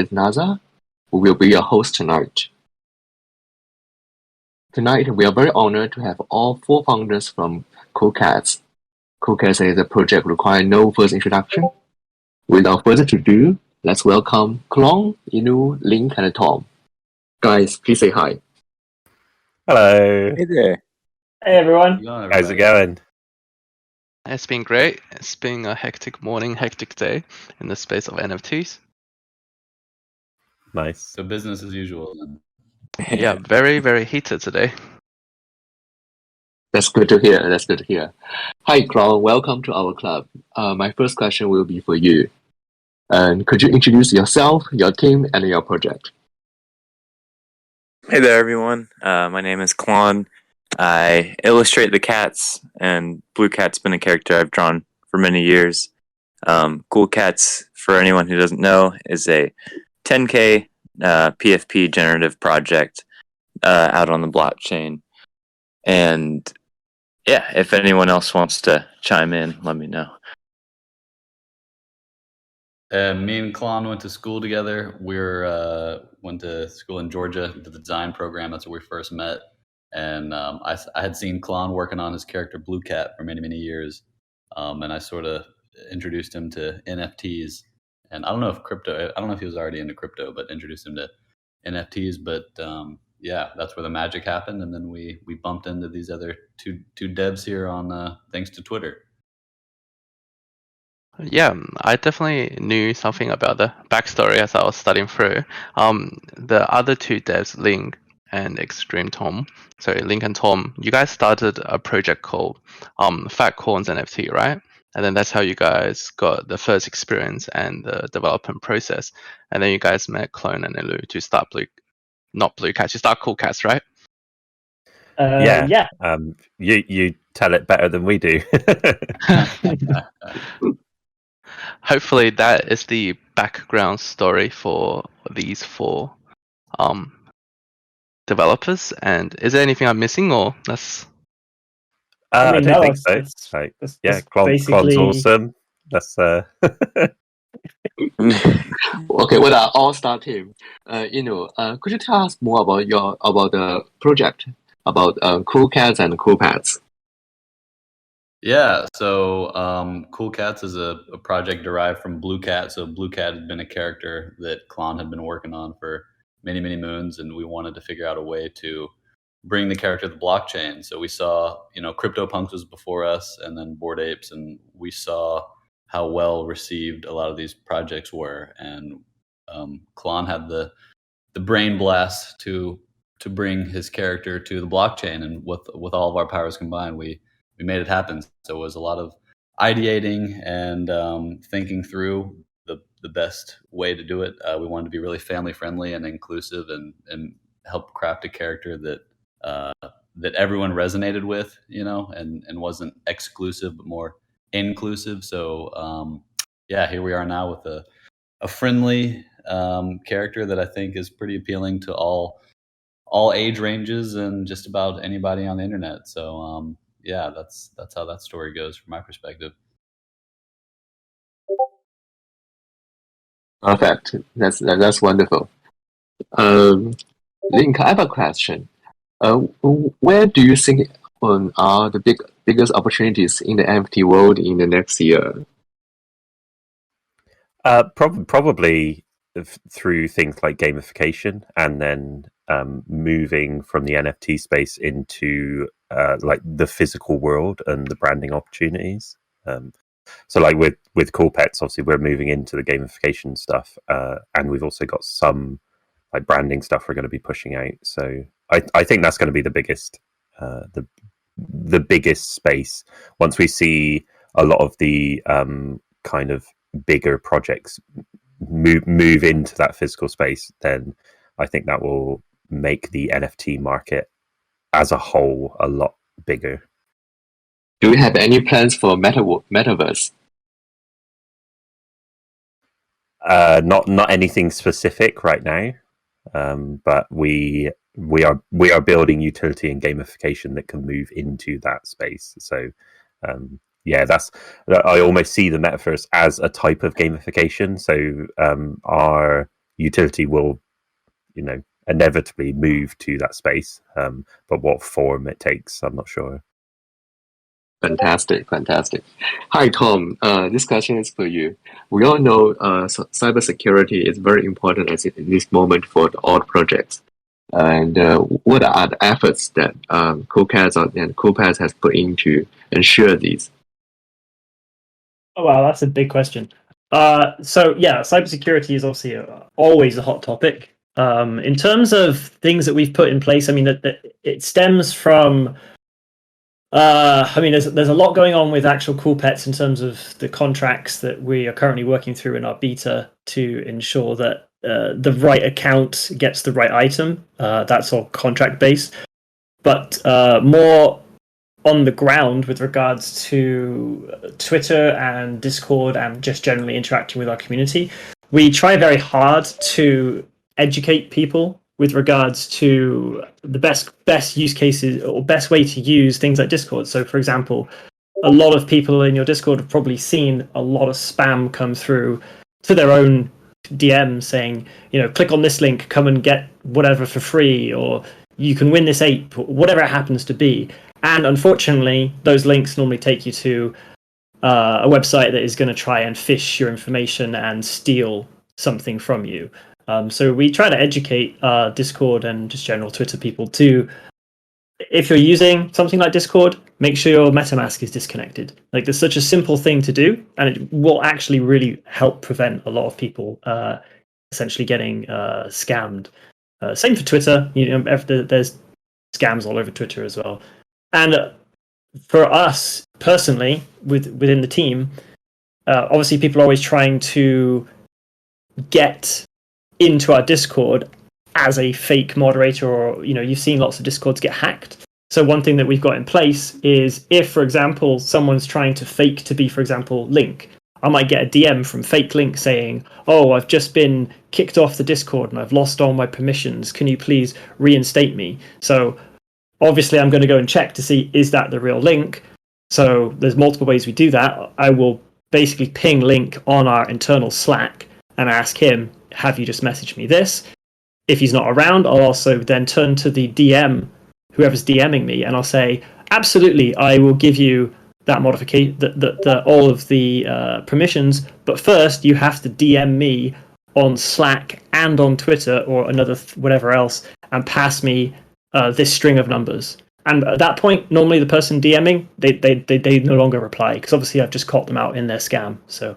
is Narza, who will be your host tonight. Tonight, we are very honored to have all four founders from Coolcat. Coolcat is a project requiring no first introduction. Without further ado, let's welcome Clon, Lynq, and Tom. Guys, please say hi. Hello. Hey there. Hey everyone. How's it going? It's been great. It's been a hectic morning, hectic day in the space of NFTs. Nice. So business as usual then. Yeah, very, very heated today. That's good to hear. Hi, Clon. Welcome to our club. My first question will be for you. Could you introduce yourself, your team, and your project? Hey there, everyone. My name is Clon. I illustrate the cats, and Blue Cat's been a character I've drawn for many years. Coolcat, for anyone who doesn't know, is a 10K PFP generative project out on the blockchain. And yeah, if anyone else wants to chime in, let me know. Me and Clon went to school together. We went to school in Georgia, did the design program. That's where we first met. And I had seen Clon working on his character Blue Cat for many, many years. And I sort of introduced him to NFTs. And I don't know if he was already into crypto, but introduced him to NFTs. But yeah, that's where the magic happened. And then we bumped into these other two devs here on thanks to Twitter. Yeah, I definitely knew something about the backstory as I was studying through. The other two devs, Lynq and Lynq and Tom, you guys started a project called Fat Corn's NFT, right? And then that's how you guys got the first experience and the development process. And then you guys met Clon and Elu to start to start Coolcat, right? Yeah. You tell it better than we do. Hopefully that is the background story for these four developers. And is there anything I'm missing, or that's? I don't think so. Clon's awesome. That's Okay, with our all-star team, could you tell us more about the project, about Coolcat and Coolpats? Yeah, so Coolcat is a project derived from Blue Cat. So Blue Cat had been a character that Clon had been working on for many, many moons, and we wanted to figure out a way to bring the character to the blockchain. So we saw, CryptoPunks was before us, and then Bored Apes, and we saw how well received a lot of these projects were. And Clon had the brain blast to bring his character to the blockchain, and with all of our powers combined, we made it happen. So it was a lot of ideating and thinking through the best way to do it. We wanted to be really family friendly and inclusive, and help craft a character that everyone resonated with, and wasn't exclusive but more inclusive. So here we are now with a friendly character that I think is pretty appealing to all age ranges and just about anybody on the internet. So that's how that story goes from my perspective. Perfect. That's wonderful. Lynq, I have a question. Where do you think are the biggest opportunities in the NFT world in the next year? Probably through things like gamification, and then moving from the NFT space into like the physical world and the branding opportunities. So like with Coolpets, obviously we're moving into the gamification stuff, and we've also got some like branding stuff we're going to be pushing out. So I think that's going to be the biggest the biggest space. Once we see a lot of the kind of bigger projects move into that physical space, then I think that will make the NFT market as a whole a lot bigger. Do you have any plans for metaverse? Not anything specific right now, but we are building utility and gamification that can move into that space. So I almost see the metaverse as a type of gamification. So our utility will, inevitably move to that space. But what form it takes, I'm not sure. Fantastic. Hi, Tom. This question is for you. We all know cybersecurity is very important in this moment for all projects. And what are the efforts that Coolcat and Coolpat has put in to ensure these? Oh, wow, that's a big question. Cybersecurity is obviously always a hot topic. In terms of things that we've put in place, I mean, that it stems from. There's a lot going on with actual Coolpets in terms of the contracts that we are currently working through in our beta to ensure that the right account gets the right item. That's all contract based, but more on the ground with regards to Twitter and Discord and just generally interacting with our community. We try very hard to educate people with regards to the best use cases or best way to use things like Discord. So, for example, a lot of people in your Discord have probably seen a lot of spam come through to their own DM saying, click on this link, come and get whatever for free, or you can win this ape, whatever it happens to be. And unfortunately, those links normally take you to a website that is going to try and phish your information and steal something from you. So we try to educate Discord and just general Twitter people to, if you're using something like Discord, make sure your MetaMask is disconnected. Like, there's such a simple thing to do, and it will actually really help prevent a lot of people essentially getting scammed. Same for Twitter. There's scams all over Twitter as well. And for us personally, within the team, obviously people are always trying to get into our Discord as a fake moderator, or you've seen lots of Discords get hacked. So one thing that we've got in place is, if, for example, someone's trying to fake to be, for example, Lynq, I might get a DM from fake Lynq saying, "Oh, I've just been kicked off the Discord and I've lost all my permissions. Can you please reinstate me?" So obviously I'm going to go and check to see, is that the real Lynq? So there's multiple ways we do that. I will basically ping Lynq on our internal Slack and ask him, have you just messaged me this? If he's not around, I'll also then turn to the DM, whoever's DMing me, and I'll say, absolutely, I will give you that modification, all of the permissions, but first you have to DM me on Slack and on Twitter or another whatever else, and pass me this string of numbers. And at that point, normally the person DMing, they no longer reply, because obviously I've just caught them out in their scam. So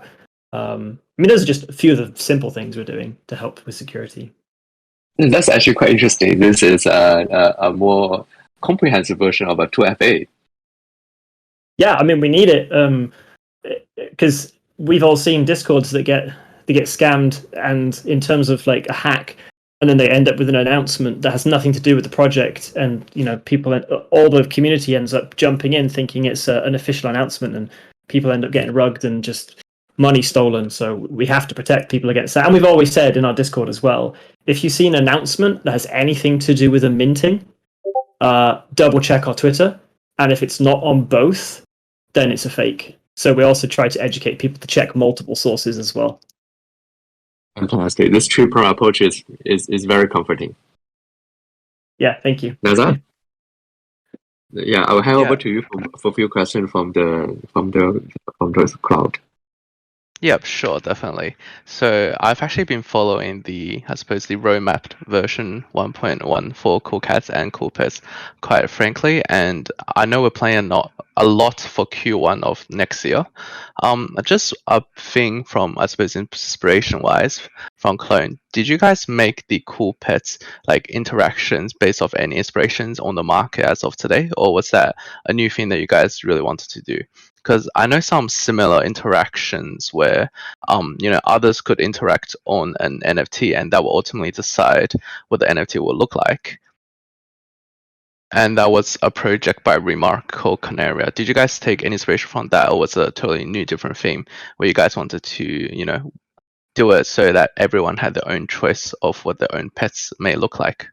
those are just a few of the simple things we're doing to help with security. That's actually quite interesting. This is a more comprehensive version of a 2FA. Yeah, we need it because we've all seen Discords that get scammed, and in terms of like a hack, and then they end up with an announcement that has nothing to do with the project, and people, all the community ends up jumping in thinking it's an official announcement, and people end up getting rugged and just money stolen. So we have to protect people against that. And we've always said in our Discord as well, if you see an announcement that has anything to do with a minting, double check our Twitter, and if it's not on both, then it's a fake. So we also try to educate people to check multiple sources as well. Fantastic. This triple approach is very comforting. Yeah, thank you. Narza? Yeah, I'll hand over to you for a few questions from the crowd. Yep, sure, definitely. So I've actually been following the roadmapped version 1.1 for Coolcats and Coolpets, quite frankly, and I know we're playing a lot for Q1 of next year. Just a thing from, inspiration-wise from Clone, did you guys make the Coolpets interactions based off any inspirations on the market as of today, or was that a new thing that you guys really wanted to do? Because I know some similar interactions where, others could interact on an NFT, and that will ultimately decide what the NFT will look like. And that was a project by Remark called Canaria. Did you guys take any inspiration from that, or was it a totally new, different theme where you guys wanted to, do it so that everyone had their own choice of what their own pets may look like?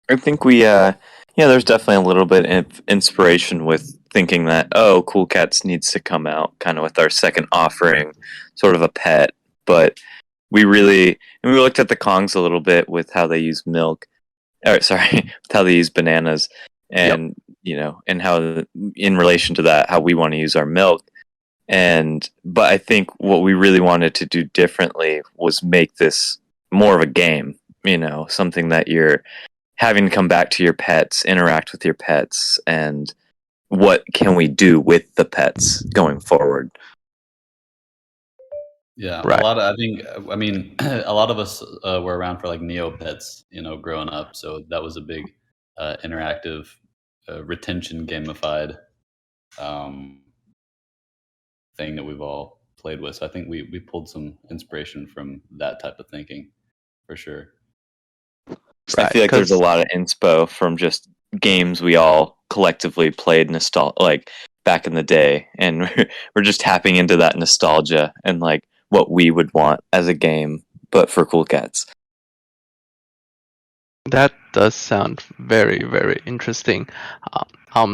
I think we, there's definitely a little bit of inspiration with thinking that, Coolcats needs to come out kind of with our second offering, sort of a pet. But we looked at the Kongs a little bit with how they use milk, with how they use bananas, and and how in relation to that, how we want to use our milk. But I think what we really wanted to do differently was make this more of a game, something that you're having to come back to your pets, interact with your pets, and what can we do with the pets going forward. Yeah, Right. a lot of us were around for like Neopets, growing up. So that was a big interactive, retention gamified thing that we've all played with. So I think we pulled some inspiration from that type of thinking, for sure. I feel like there's a lot of inspo from just games we all collectively played like back in the day, and we're just tapping into that nostalgia and like what we would want as a game, but for Coolcats. That does sound very, very interesting.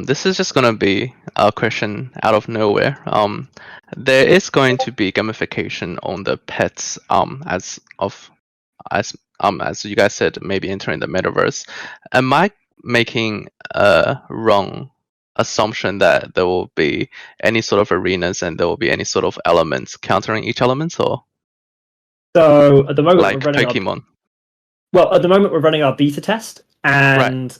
This is just gonna be a question out of nowhere. There is going to be gamification on the pets, as you guys said, maybe entering the metaverse. Am I making a wrong assumption that there will be any sort of arenas and there will be any sort of elements countering each element, or So at the moment like we're running Pokemon? at the moment we're running our beta test, and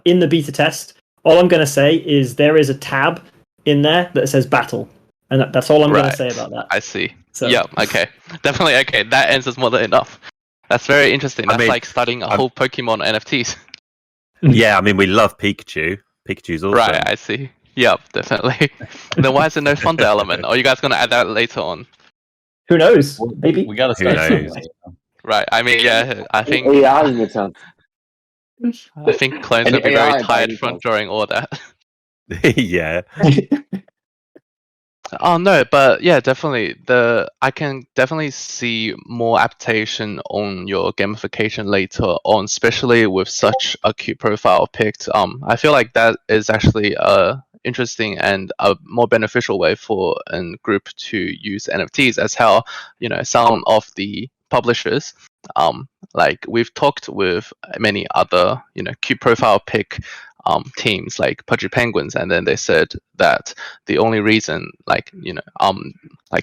in the beta test, all I'm going to say is there is a tab in there that says battle, and that's all I'm going to say about that. I see. So, Yeah. Okay. Definitely. Okay. That answers more than enough. That's very interesting. That's like starting a whole Pokemon NFTs. Yeah, I mean, we love Pikachu. Pikachu's awesome. Right. I see. Yep. Definitely. Then why is there no Thunder element? Are you guys going to add that later on? Who knows? Maybe we got to Who start knows? somewhere. Right. I mean, yeah. I think Clone's gonna be very tired from drawing all that. Yeah. Oh no, but yeah, definitely. I can definitely see more adaptation on your gamification later on, especially with such a cute profile picked. I feel like that is actually a interesting and a more beneficial way for a group to use NFTs, as how some of the publishers, like we've talked with many other cute profile pick teams like Pudgy Penguins, and then they said that the only reason like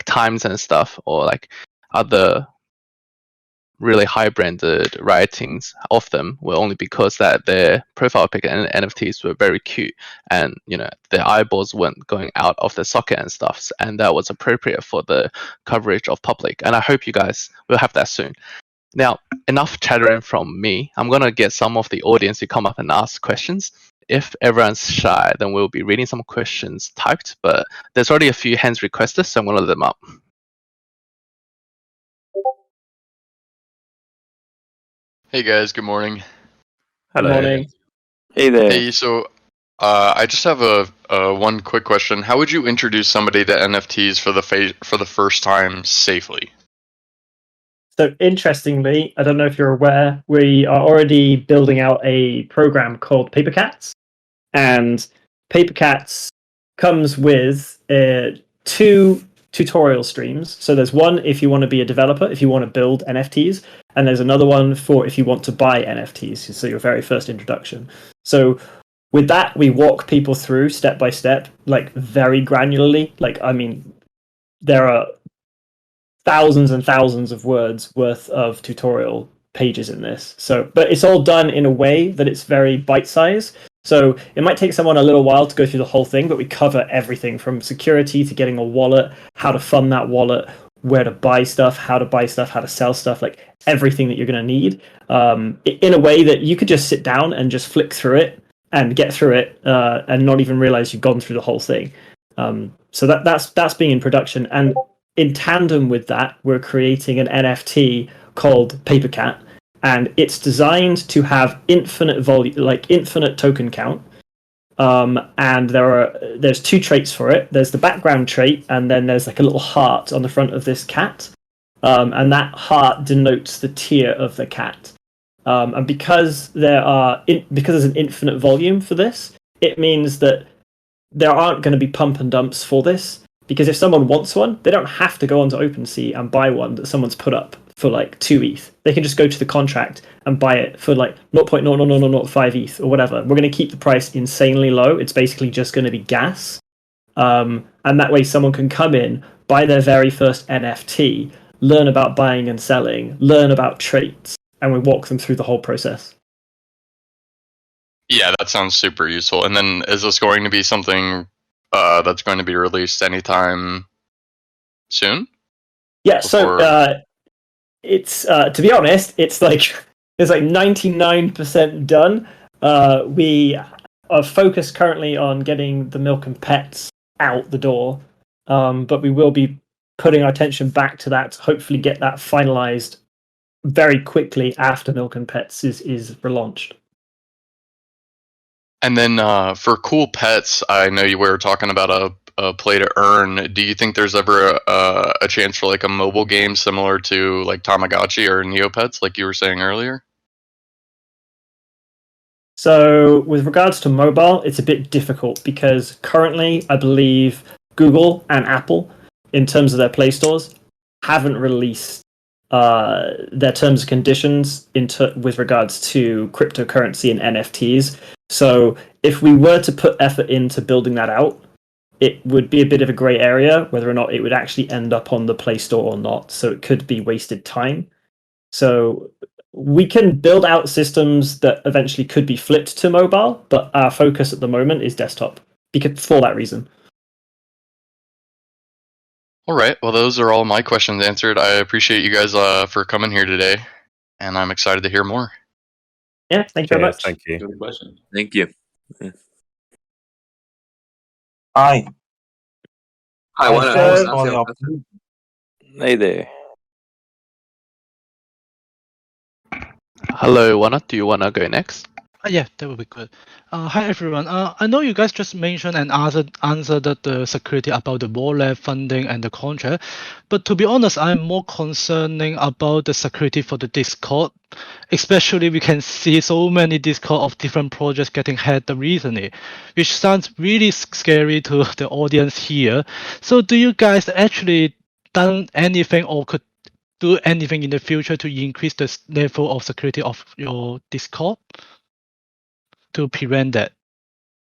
Times and stuff, or like other really high branded writings of them, were only because that their profile pic and NFTs were very cute, and their eyeballs weren't going out of the socket and stuff, and that was appropriate for the coverage of public. And I hope you guys will have that soon. Now, enough chattering from me. I'm going to get some of the audience to come up and ask questions. If everyone's shy, then we'll be reading some questions typed, but there's already a few hands requested, so I'm going to let them up. Hey guys, good morning. Hello. Good morning. Hey there. Hey, so I just have a one quick question. How would you introduce somebody to NFTs for the first time safely? So interestingly, I don't know if you're aware, we are already building out a program called PaperCats, and PaperCats comes with 2 tutorial streams. So there's one if you want to be a developer, if you want to build NFTs, and there's another one for if you want to buy NFTs, so your very first introduction. So with that, we walk people through step by step, like very granularly. Like, I mean, there are thousands and thousands of words worth of tutorial pages in this. So, but it's all done in a way that it's very bite-sized. So it might take someone a little while to go through the whole thing, but we cover everything from security to getting a wallet, how to fund that wallet, where to buy stuff, how to sell stuff, like everything that you're going to need, in a way that you could just sit down and just flick through it and get through it and not even realize you've gone through the whole thing. So that's being in production. And in tandem with that, we're creating an NFT called PaperCat, and it's designed to have infinite volume, like infinite token count. And there's 2 traits for it. There's the background trait, and then there's like a little heart on the front of this cat, and that heart denotes the tier of the cat. And because there's an infinite volume for this, it means that there aren't going to be pump and dumps for this. Because if someone wants one, they don't have to go onto OpenSea and buy one that someone's put up for like 2 ETH. They can just go to the contract and buy it for like 0.00005 ETH or whatever. We're going to keep the price insanely low. It's basically just going to be gas. And that way someone can come in, buy their very first NFT, learn about buying and selling, learn about traits, and we walk them through the whole process. Yeah, that sounds super useful. And then is this going to be something that's going to be released anytime soon? Yeah, so it's to be honest, it's like 99% done. We are focused currently on getting the Milk and Pets out the door, but we will be putting our attention back to that to hopefully get that finalized very quickly after Milk and Pets is relaunched. And then for Cool Pets, I know you were talking about a play to earn. Do you think there's ever a chance for like a mobile game similar to like Tamagotchi or Neopets, like you were saying earlier? So with regards to mobile, it's a bit difficult because currently I believe Google and Apple, in terms of their Play stores, haven't released their terms and conditions with regards to cryptocurrency and NFTs. So if we were to put effort into building that out, it would be a bit of a grey area whether or not it would actually end up on the Play Store or not. So it could be wasted time. So we can build out systems that eventually could be flipped to mobile, but our focus at the moment is desktop for that reason. All right. Well, those are all my questions answered. I appreciate you guys for coming here today, and I'm excited to hear more. Yeah, thank you very much. Thank you. Good question. Thank you. Hi. Hi, what Thanks else? for the opportunity. Hey there. Hello, Wana. Do you wanna go next? Yeah, that would be good. Hi everyone. I know you guys just mentioned and answered the security about the wallet funding and the contract, but to be honest, I'm more concerning about the security for the Discord. Especially, we can see so many Discord of different projects getting hacked recently, which sounds really scary to the audience here. So, do you guys actually done anything or could do anything in the future to increase the level of security of your Discord to prevent that?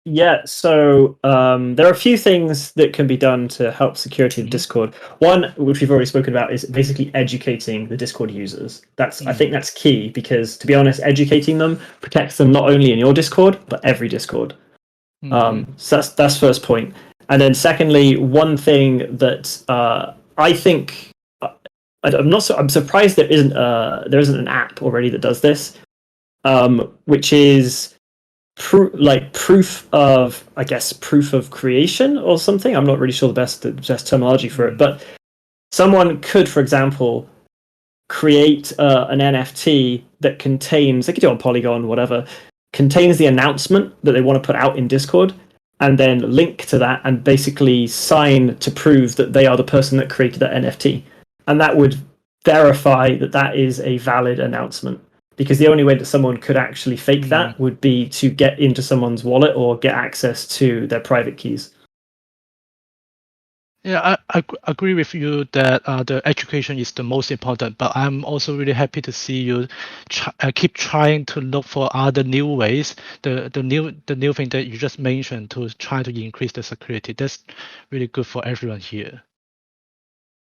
Yeah, so there are a few things that can be done to help security of Discord. One, which we've already spoken about, is basically educating the Discord users. I think that's key because, to be honest, educating them protects them not only in your Discord but every Discord. So that's first point. And then secondly, one thing that I think I'm surprised there isn't an app already that does this, which is proof of creation or something. I'm not really sure the best terminology for it, but someone could, for example, create an NFT that contains, they could do it on Polygon, whatever, contains the announcement that they want to put out in Discord, and then link to that and basically sign to prove that they are the person that created that NFT. And that would verify that that is a valid announcement. Because the only way that someone could actually fake that would be to get into someone's wallet or get access to their private keys. Yeah, I agree with you that the education is the most important, but I'm also really happy to see you keep trying to look for other new ways, the new thing that you just mentioned to try to increase the security. That's really good for everyone here.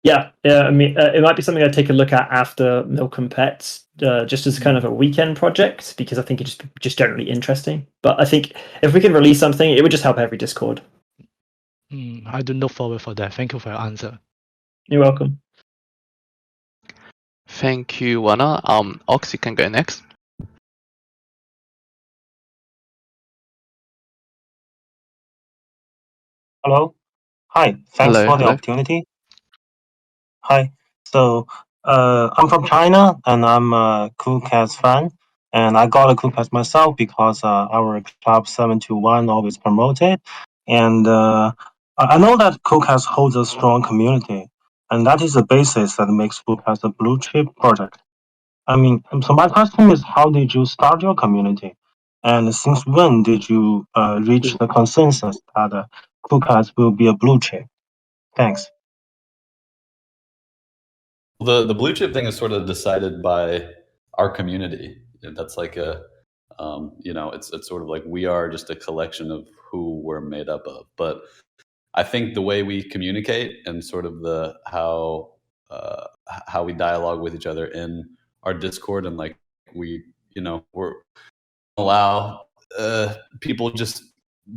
Yeah. I mean, it might be something I'd take a look at after Milk and Pets, just as kind of a weekend project, because I think it's just generally interesting. But I think if we can release something, it would just help every Discord. I do look forward for that. Thank you for your answer. You're welcome. Thank you, Wana. Ox, you can go next. Hello. Hi. Thanks for the opportunity. Hi. So, I'm from China and I'm a Coolcat fan. And I got a Coolcat myself because our Club721 always promoted. And I know that Coolcat holds a strong community. And that is the basis that makes Coolcat a blue chip project. I mean, so my question is, how did you start your community? And since when did you reach the consensus that Coolcat will be a blue chip? Thanks. The blue chip thing is sort of decided by our community. That's like a it's sort of like we are just a collection of who we're made up of. But I think the way we communicate and sort of the how we dialogue with each other in our Discord, and like we're allow people just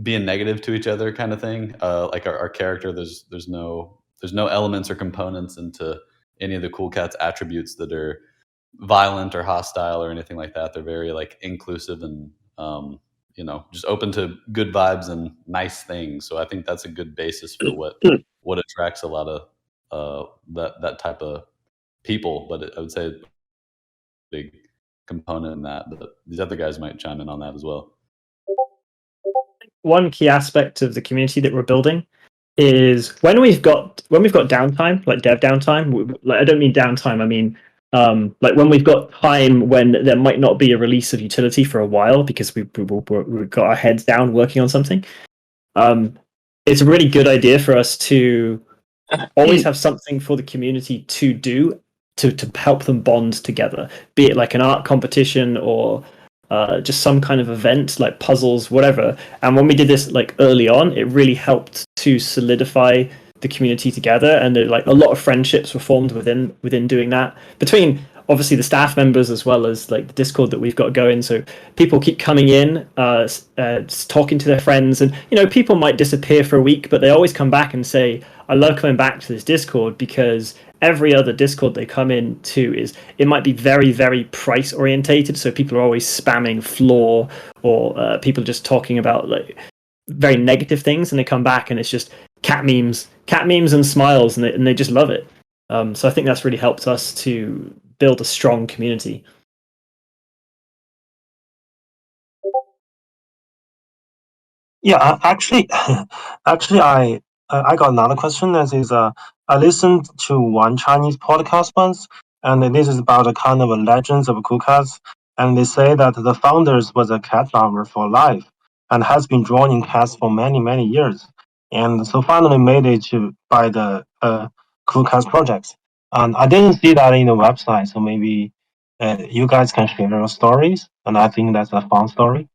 being negative to each other kind of thing. Like our character, there's no elements or components into any of the Cool Cats attributes that are violent or hostile or anything like that. They're very like inclusive and just open to good vibes and nice things. So I think that's a good basis for what attracts a lot of that type of people. But I would say a big component in that. But these other guys might chime in on that as well. One key aspect of the community that we're building is when we've got downtime, like dev downtime. Like I don't mean downtime. I mean like when we've got time when there might not be a release of utility for a while because we've got our heads down working on something. It's a really good idea for us to always have something for the community to do to help them bond together, be it like an art competition or just some kind of event like puzzles, whatever. And when we did this like early on, it really helped to solidify the community together, and like a lot of friendships were formed within doing that, between obviously the staff members as well as like the Discord that we've got going. So people keep coming in, talking to their friends, and people might disappear for a week, but they always come back and say, I love coming back to this Discord, because every other Discord they come into it might be very, very price orientated. So people are always spamming floor, or people just talking about like very negative things, and they come back and it's just cat memes and smiles, and they just love it. So I think that's really helped us to build a strong community. Yeah, actually, I got another question. That is, I listened to one Chinese podcast once, and this is about a kind of a legends of cool cats, and they say that the founders was a cat lover for life, and has been drawing cats for many years, and so finally made it to by the Cool Cats projects. And I didn't see that in the website, so maybe you guys can share your stories, and I think that's a fun story.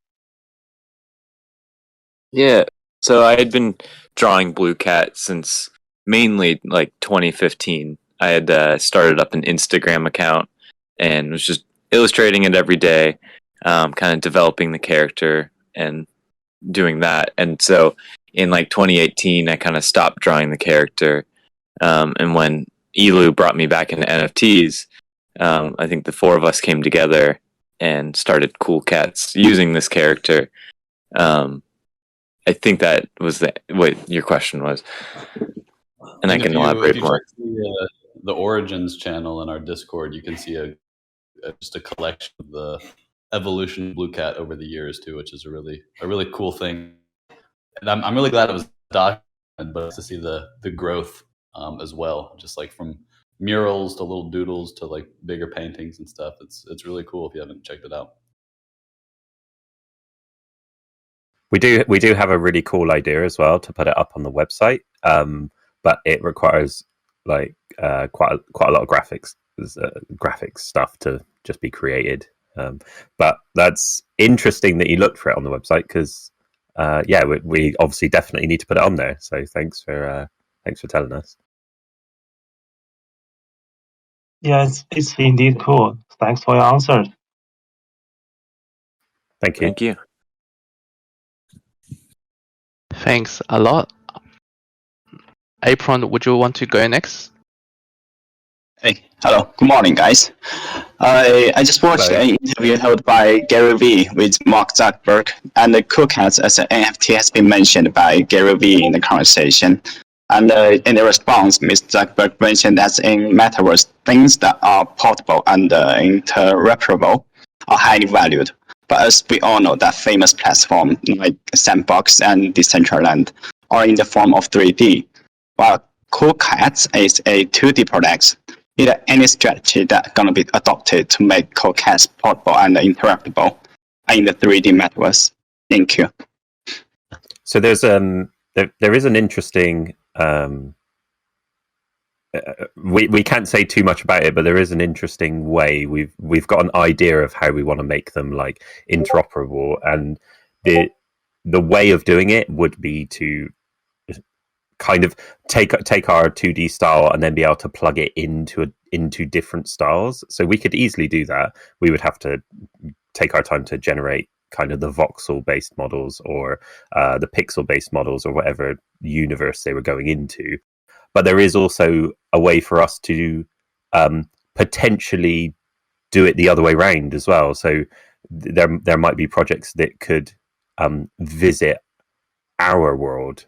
Yeah, so I had been drawing Blue Cat since mainly like 2015. I had started up an Instagram account and was just illustrating it every day, kind of developing the character and doing that. And so in like 2018, I kind of stopped drawing the character. And when Elu brought me back into NFTs, I think the four of us came together and started Cool Cats using this character. I think that was what your question was, and I can elaborate more. If you check the Origins channel in our Discord, you can see just a collection of the evolution of Blue Cat over the years too, which is a really cool thing. And I'm really glad it was documented, but to see the growth as well, just like from murals to little doodles to like bigger paintings and stuff. It's really cool if you haven't checked it out. We do have a really cool idea as well to put it up on the website, but it requires like quite a lot of graphics stuff to just be created. But that's interesting that you looked for it on the website, because we obviously definitely need to put it on there. So thanks for telling us. Yeah, it's indeed cool. Thanks for your answers. Thank you. Thank you. Thanks a lot. Apron, would you want to go next? Hey, hello. Good morning, guys. I just watched an interview held by Gary Vee with Mark Zuckerberg, and the Coolcat as an NFT has been mentioned by Gary Vee in the conversation. And in the response, Mr. Zuckerberg mentioned that in Metaverse, things that are portable and interoperable are highly valued. But as we all know, that famous platform like Sandbox and Decentraland are in the form of 3D, while Coolcat is a 2D product. Is there any strategy that's going to be adopted to make Coolcat portable and interactable in the 3D metaverse? Thank you. So there's there is an interesting we can't say too much about it, but there is an interesting way. We've got an idea of how we want to make them like interoperable, and the way of doing it would be to kind of take our 2D style and then be able to plug it into different styles. So we could easily do that. We would have to take our time to generate kind of the voxel based models or the pixel based models or whatever universe they were going into. But there is also a way for us to potentially do it the other way around as well. So there might be projects that could visit our world,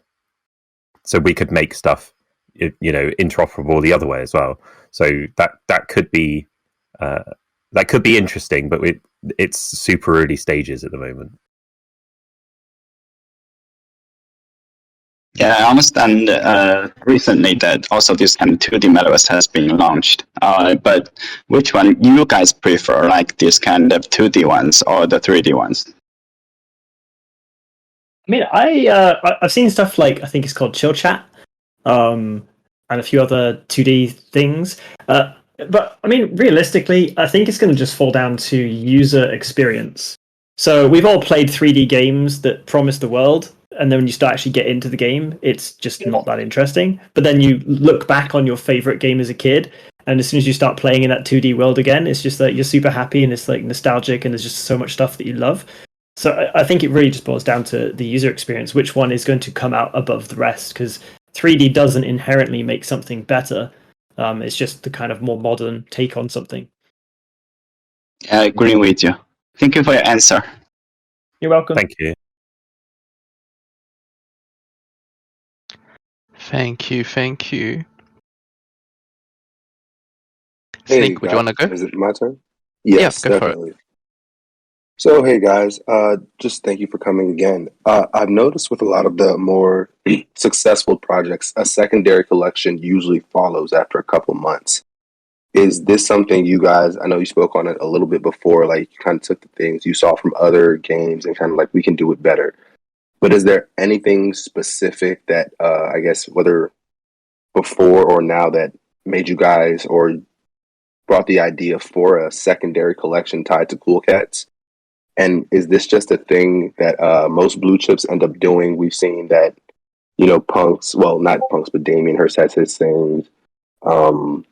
so we could make stuff, interoperable the other way as well. So that could be interesting, but it's super early stages at the moment. Yeah, I understand recently that also this kind of 2D metaverse has been launched. But which one you guys prefer, like this kind of 2D ones or the 3D ones? I mean, I've seen stuff like, I think it's called Chill Chat, and a few other 2D things. But I mean, realistically, I think it's going to just fall down to user experience. So we've all played 3D games that promise the world, and then when you start actually get into the game, it's just not that interesting. But then you look back on your favorite game as a kid, and as soon as you start playing in that 2D world again, it's just like you're super happy and it's like nostalgic, and there's just so much stuff that you love. So I think it really just boils down to the user experience, which one is going to come out above the rest, because 3D doesn't inherently make something better. It's just the kind of more modern take on something. Yeah, I agree with you. Thank you for your answer. You're welcome. Thank you. Thank you. Hey, Lynq, would you want to go? Is it my turn? Yes, Yeah, go for it. definitely. So, hey guys, just thank you for coming again. I've noticed with a lot of the more successful projects, a secondary collection usually follows after a couple months. Is this something you guys, I know you spoke on it a little bit before, like you kind of took the things you saw from other games and kind of like, we can do it better. But is there anything specific that, I guess, whether before or now that made you guys or brought the idea for a secondary collection tied to Coolcats? And is this just a thing that most blue chips end up doing? We've seen that, Punks, well, not Punks, but Damien Hirst has his things. Bored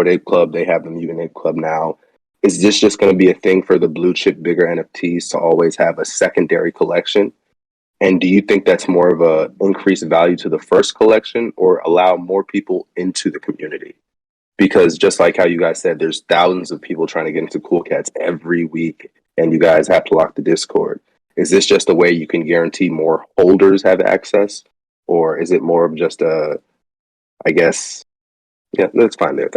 Ape Club, they have the Mutant Ape Club now. Is this just going to be a thing for the blue chip bigger NFTs to always have a secondary collection? And do you think that's more of a increased value to the first collection or allow more people into the community? Because just like how you guys said, there's thousands of people trying to get into Coolcats every week, and you guys have to lock the Discord. Is this just a way you can guarantee more holders have access? Or is it more of just I guess, yeah, that's fine there.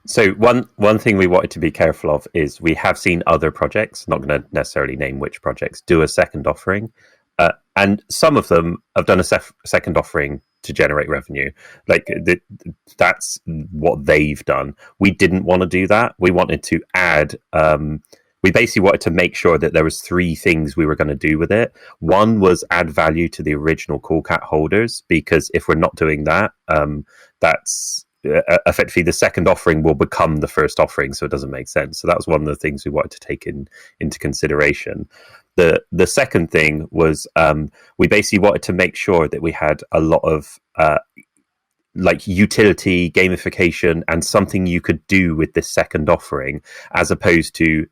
So one thing we wanted to be careful of is we have seen other projects, not going to necessarily name which projects, do a second offering. And some of them have done a second offering to generate revenue. Like that's what they've done. We didn't want to do that. We wanted to add, we basically wanted to make sure that there was three things we were going to do with it. One was add value to the original Coolcat holders, because if we're not doing that, that's effectively the second offering will become the first offering, so it doesn't make sense. So that was one of the things we wanted to take into consideration. The second thing was we basically wanted to make sure that we had a lot of like utility, gamification, and something you could do with this second offering, as opposed to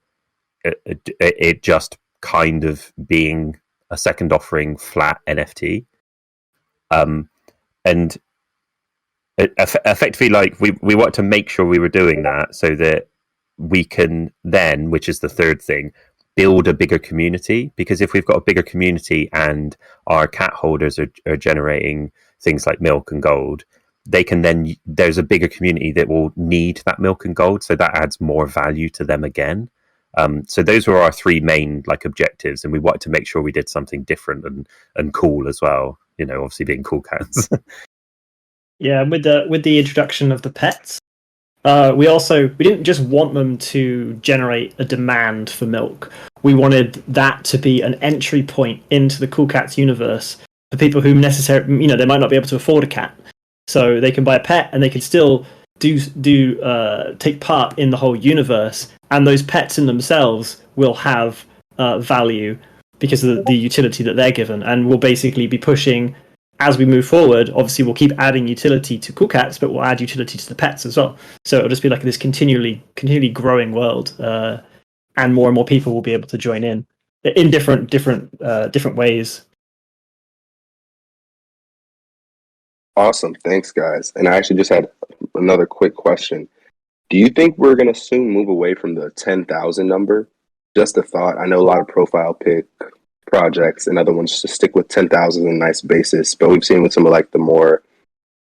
it just kind of being a second offering flat NFT. And effectively, like we want to make sure we were doing that so that we can then, which is the third thing, build a bigger community. Because if we've got a bigger community and our cat holders are generating things like milk and gold, they can then, there's a bigger community that will need that milk and gold, so that adds more value to them again. So those were our three main like objectives, and we wanted to make sure we did something different and cool as well, obviously being Coolcats. Yeah, with the introduction of the pets, we didn't just want them to generate a demand for milk. We wanted that to be an entry point into the Coolcats universe for people who necessarily, they might not be able to afford a cat. So they can buy a pet, and they can still take part in the whole universe, and those pets in themselves will have value because of the utility that they're given, and we'll basically be pushing as we move forward. Obviously, we'll keep adding utility to Coolcats, but we'll add utility to the pets as well. So it'll just be like this continually growing world, and more people will be able to join in different ways. Awesome. Thanks, guys. And I actually just had another quick question. Do you think we're going to soon move away from the 10,000 number? Just a thought. I know a lot of profile pic projects and other ones just stick with 10,000 as a nice basis, but we've seen with some of like the more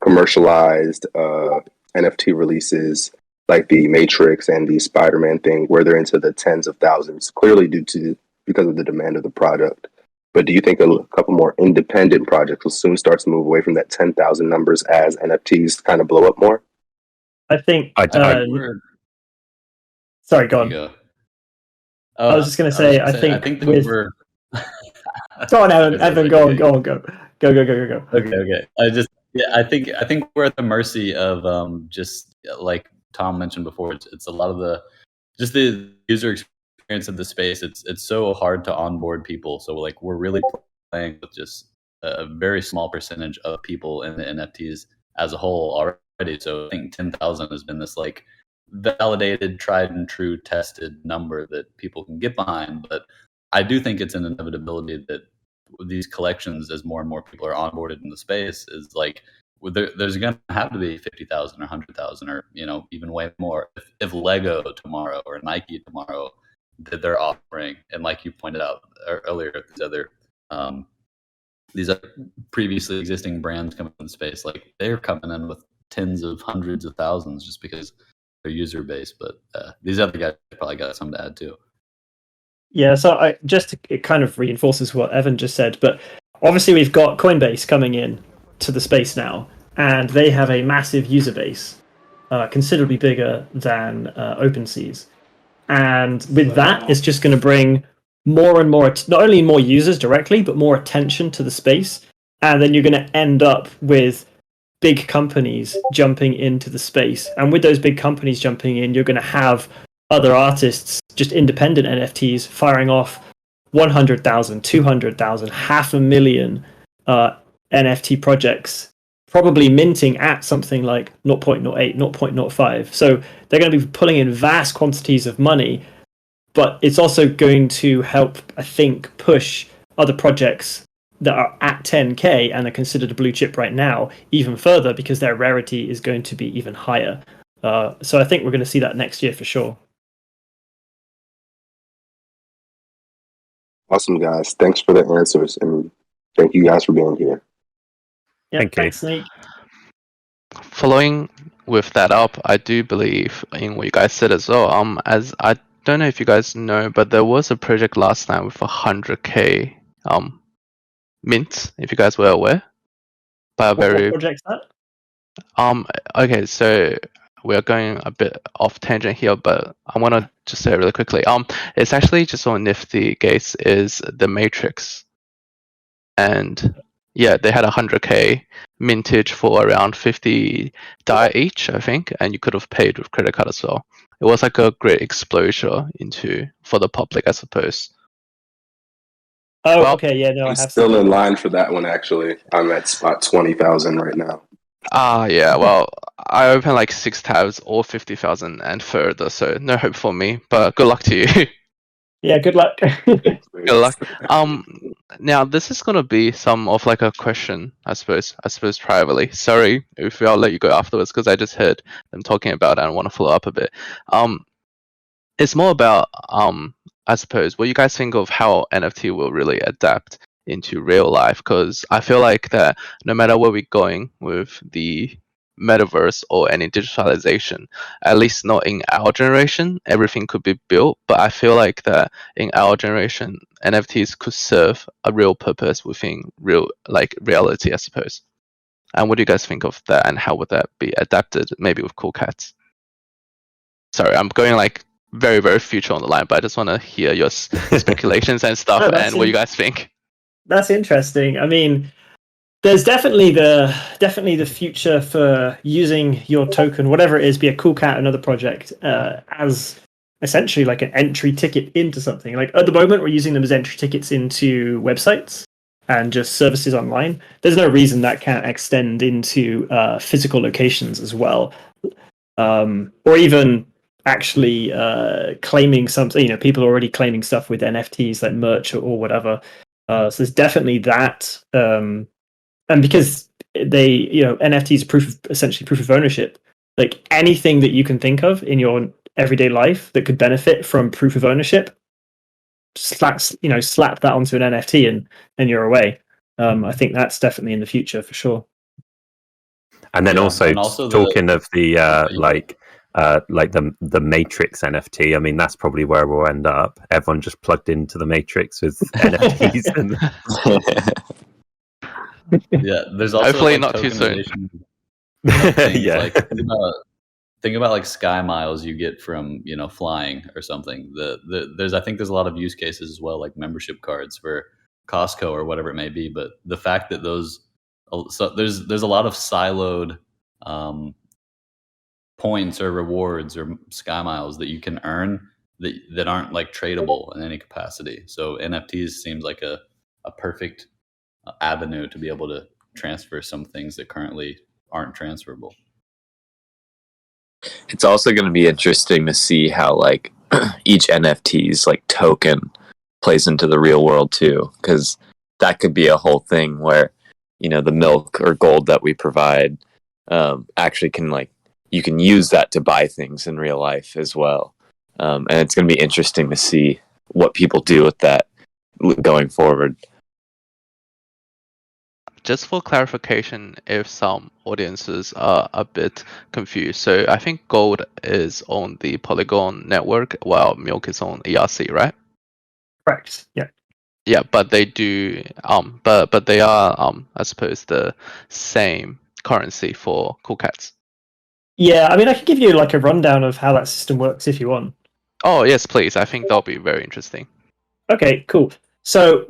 commercialized NFT releases, like the Matrix and the Spider-Man thing, where they're into the tens of thousands, clearly because of the demand of the product. But do you think a couple more independent projects will soon start to move away from that 10,000 numbers as NFTs kind of blow up more? I think. Sorry, go on. I was just going to say, I think with. Go on, Evan. Go. Okay. I think we're at the mercy of just like Tom mentioned before. It's a lot of the user experience of the space. It's so hard to onboard people. So like we're really playing with just a very small percentage of people in the NFTs as a whole already. So I think 10,000 has been this like validated, tried and true, tested number that people can get behind. But I do think it's an inevitability that these collections, as more and more people are onboarded in the space, is like there's going to have to be 50,000 or 100,000 or even way more. If Lego tomorrow or Nike tomorrow that they're offering, and like you pointed out earlier, these other previously existing brands coming in the space, like they're coming in with tens of hundreds of thousands just because their user base. But these other guys probably got something to add too. Yeah, so it kind of reinforces what Evan just said, but obviously we've got Coinbase coming in to the space now, and they have a massive user base, considerably bigger than OpenSea's. And with that, it's just going to bring more and more, not only more users directly, but more attention to the space. And then you're going to end up with big companies jumping into the space. And with those big companies jumping in, you're going to have other artists, just independent NFTs, firing off 100,000, 200,000, 500,000 NFT projects, probably minting at something like 0.08, 0.05. So they're going to be pulling in vast quantities of money, but it's also going to help, I think, push other projects that are at 10K and are considered a blue chip right now even further, because their rarity is going to be even higher. So I think we're going to see that next year for sure. Awesome, guys. Thanks for the answers, and thank you guys for being here. Yeah, Thank you. thanks, Lynq. Following with that up, I do believe in what you guys said as well. As I don't know if you guys know, but there was a project last night with 100K mints, if you guys were aware. By a What very project's that? Okay, so we are going a bit off tangent here, but I want to just say it really quickly. It's actually just on Nifty Gates is the Matrix, and yeah, they had 100K mintage for around 50 DAI each, I think, and you could have paid with credit card as well. It was like a great exposure for the public, I suppose. Oh, well, okay, yeah, no, I'm still in line for that one. Actually, I'm at spot 20,000 right now. Yeah, well, I opened like 6 tabs, all 50,000 and further, so no hope for me, but good luck to you. Yeah, good luck. Good luck. Now this is gonna be some of like a question, I suppose privately. Sorry if I'll let you go afterwards, because I just heard them talking about it and I want to follow up a bit. It's more about I suppose what you guys think of how NFT will really adapt into real life, because I feel like that no matter where we're going with the metaverse or any digitalization, at least not in our generation, everything could be built, but I feel like that in our generation NFTs could serve a real purpose within real reality, I suppose. And what do you guys think of that, and how would that be adapted maybe with Coolcat? Sorry, I'm going like very, very future on the line, but I just want to hear your speculations and stuff and what you guys think. That's interesting. I mean, there's definitely the future for using your token, whatever it is, be a Coolcat, another project, as essentially like an entry ticket into something. Like at the moment, we're using them as entry tickets into websites and just services online. There's no reason that can't extend into physical locations as well, or even actually claiming something. People are already claiming stuff with NFTs like merch or whatever. So there's definitely that. And because they, NFTs are essentially proof of ownership. Like anything that you can think of in your everyday life that could benefit from proof of ownership, slap that onto an NFT and you're away. I think that's definitely in the future for sure. And then also talking of the like the Matrix NFT. I mean, that's probably where we'll end up. Everyone just plugged into the Matrix with NFTs. Yeah, there's also hopefully not too soon. Yeah, like think about like sky miles you get from flying or something. I think there's a lot of use cases as well, like membership cards for Costco or whatever it may be. But the fact that there's a lot of siloed points or rewards or sky miles that you can earn that aren't like tradable in any capacity. So NFTs seems like a perfect avenue to be able to transfer some things that currently aren't transferable. It's also going to be interesting to see how like each NFT's like token plays into the real world too, because that could be a whole thing where the milk or gold that we provide actually can you can use that to buy things in real life as well, and it's going to be interesting to see what people do with that going forward. Just for clarification, if some audiences are a bit confused, so I think gold is on the Polygon network, while milk is on ERC, right? Correct. Yeah. Yeah, but they do, but they are, I suppose, the same currency for Coolcats. Yeah, I mean, I could give you like a rundown of how that system works if you want. Oh yes, please. I think that'll be very interesting. Okay, cool. So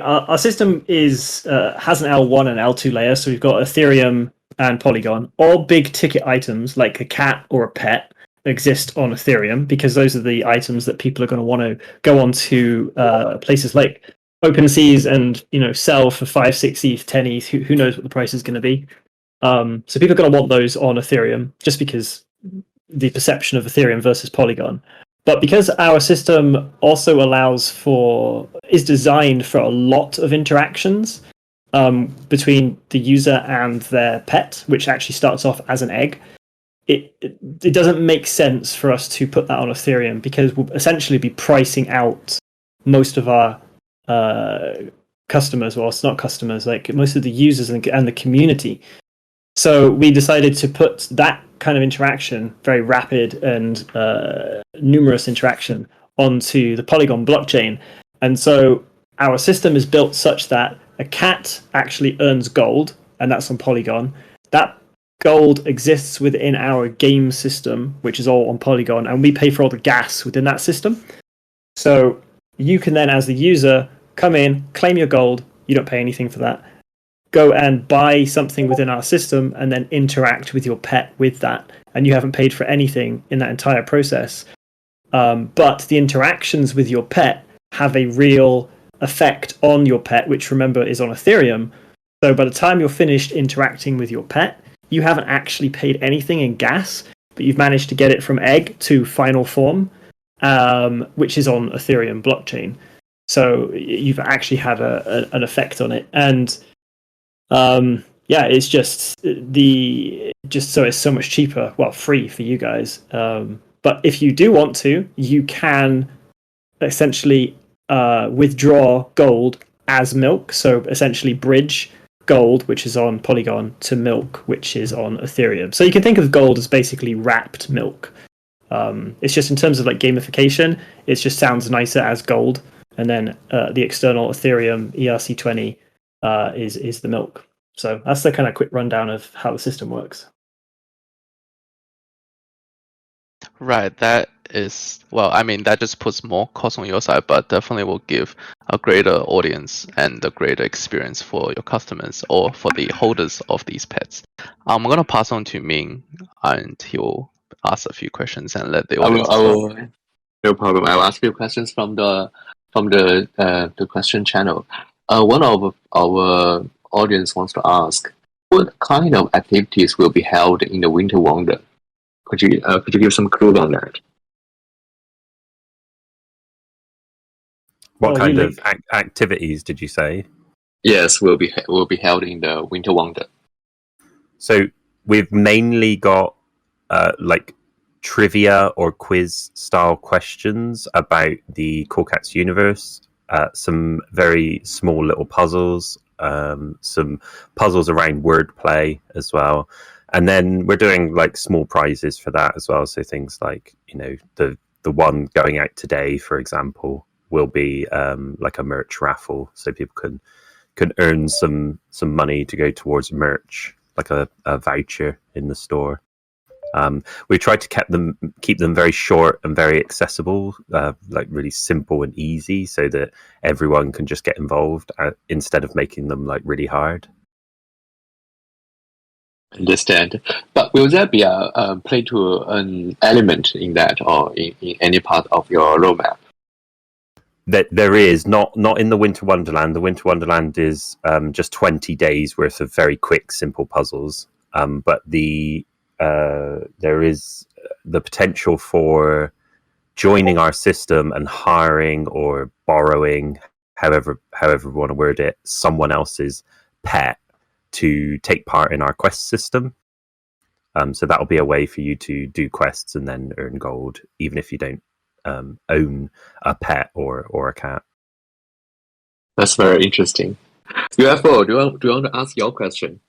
our system has an L1 and L2 layer. So we've got Ethereum and Polygon. All big ticket items like a cat or a pet exist on Ethereum because those are the items that people are going to want to go on to places like OpenSeas and sell for 5, 6 ETH, 10 ETH. Who knows what the price is going to be? So people are going to want those on Ethereum just because the perception of Ethereum versus Polygon. But because our system also is designed for a lot of interactions between the user and their pet, which actually starts off as an egg, it doesn't make sense for us to put that on Ethereum because we'll essentially be pricing out most of our customers. Well, it's not customers, like most of the users and the community. So we decided to put that kind of interaction, very rapid and numerous interaction, onto the Polygon blockchain. And so our system is built such that a cat actually earns gold, and that's on Polygon. That gold exists within our game system, which is all on Polygon, and we pay for all the gas within that system. So you can then, as the user, come in, claim your gold. You don't pay anything for that. Go and buy something within our system and then interact with your pet with that. And you haven't paid for anything in that entire process. But the interactions with your pet have a real effect on your pet, which remember is on Ethereum. So by the time you're finished interacting with your pet, you haven't actually paid anything in gas, but you've managed to get it from egg to final form, which is on Ethereum blockchain. So you've actually had an effect on it. And it's just so it's so much cheaper, free for you guys. But if you do want to, you can essentially withdraw gold as milk. So essentially bridge gold, which is on Polygon, to milk, which is on Ethereum. So you can think of gold as basically wrapped milk. It's just in terms of like gamification, it just sounds nicer as gold. And then the external Ethereum ERC20 is the milk. So that's the kind of quick rundown of how the system works. Right, that is, well, I mean, that just puts more cost on your side, but definitely will give a greater audience and a greater experience for your customers or for the holders of these pets. I'm going to pass on to Ming, and he'll ask a few questions and let the audience know. No problem. I'll ask you questions from the question channel. One of our audience wants to ask, what kind of activities will be held in the Winter Wonder? Could you give some clue on that? What kind of activities did you say? Yes, will be held in the Winter Wonder. So we've mainly got like trivia or quiz style questions about the Coolcats universe, some very small little puzzles, some puzzles around wordplay as well, and then we're doing like small prizes for that as well. So things like, you know, the one going out today, for example, will be like a merch raffle, so people can earn some money to go towards merch, like a voucher in the store. We tried to keep them very short and very accessible, like really simple and easy, so that everyone can just get involved instead of making them like really hard. Understand. But will there be a play to an element in that, or in any part of your roadmap? That there is not in the Winter Wonderland. The Winter Wonderland is just 20 days worth of very quick, simple puzzles. But there is the potential for joining our system and hiring or borrowing, however we want to word it, someone else's pet to take part in our quest system. So that'll be a way for you to do quests and then earn gold, even if you don't own a pet or a cat. That's very interesting. UFO, do you want to ask your question?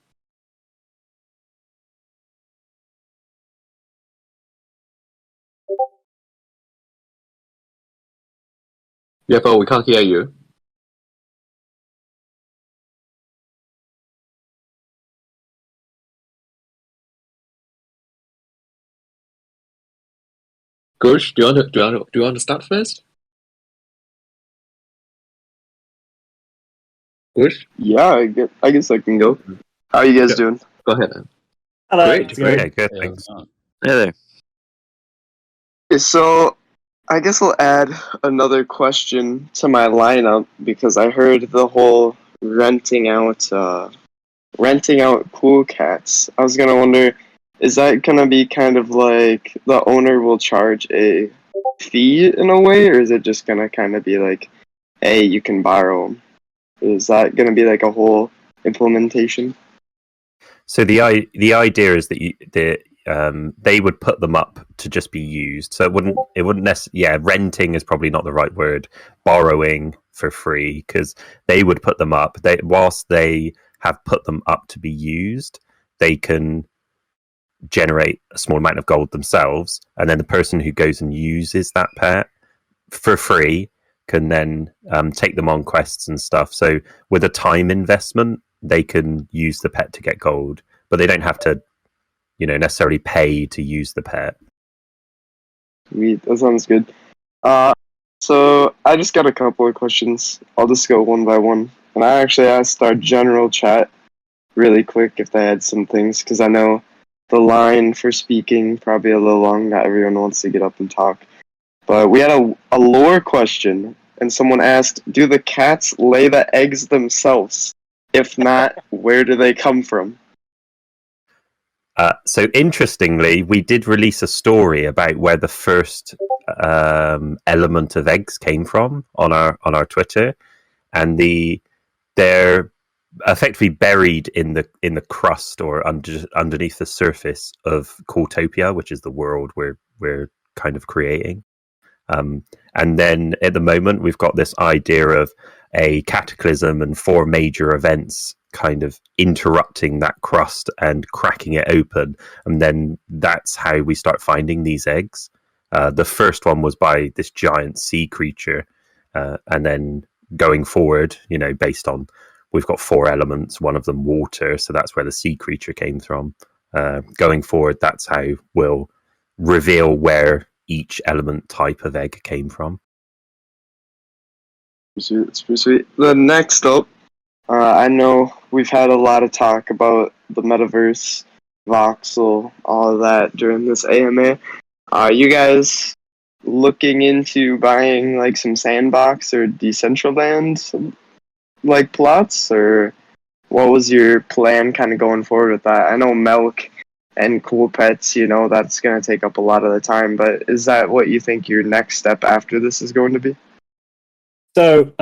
UFO, we can't hear you. Gush, do you want to start first? Gush? Yeah, I guess I can go. How are you guys doing? Go ahead. Hello. Great. Yeah, good. Thanks. Hey there. So, I guess I'll add another question to my lineup because I heard the whole renting out Coolcats. I was gonna wonder, is that gonna be kind of like the owner will charge a fee in a way, or is it just gonna kind of be like, hey, you can borrow them? Is that gonna be like a whole implementation? So the idea is that they would put them up to just be used. So it wouldn't necessarily. Yeah, renting is probably not the right word. Borrowing for free, because they would put them up. Whilst they have put them up to be used, they can generate a small amount of gold themselves, and then the person who goes and uses that pet for free can then take them on quests and stuff. So with a time investment, they can use the pet to get gold, but they don't have to, necessarily pay to use the pet. Sweet, that sounds good. So I just got a couple of questions. I'll just go one by one. And I actually asked our general chat really quick if they had some things, because I know the line for speaking probably a little long. Not everyone wants to get up and talk. But we had a lore question, and someone asked, do the cats lay the eggs themselves? If not, where do they come from? So interestingly, we did release a story about where the first element of eggs came from on our Twitter, and they're effectively buried in the crust or underneath the surface of Cooltopia, which is the world we're kind of creating. And then at the moment, we've got this idea of a cataclysm and 4 major events kind of interrupting that crust and cracking it open. And then that's how we start finding these eggs. The first one was by this giant sea creature. And then going forward, based on, we've got 4 elements, one of them water. So that's where the sea creature came from. Going forward, that's how we'll reveal where each element type of egg came from. It's pretty sweet. The next up, I know we've had a lot of talk about the metaverse, voxel, all of that during this AMA. Are you guys looking into buying like some sandbox or Decentraland like plots, or what was your plan kind of going forward with that? I know Milk and Cool Pets, that's going to take up a lot of the time, but is that what you think your next step after this is going to be? So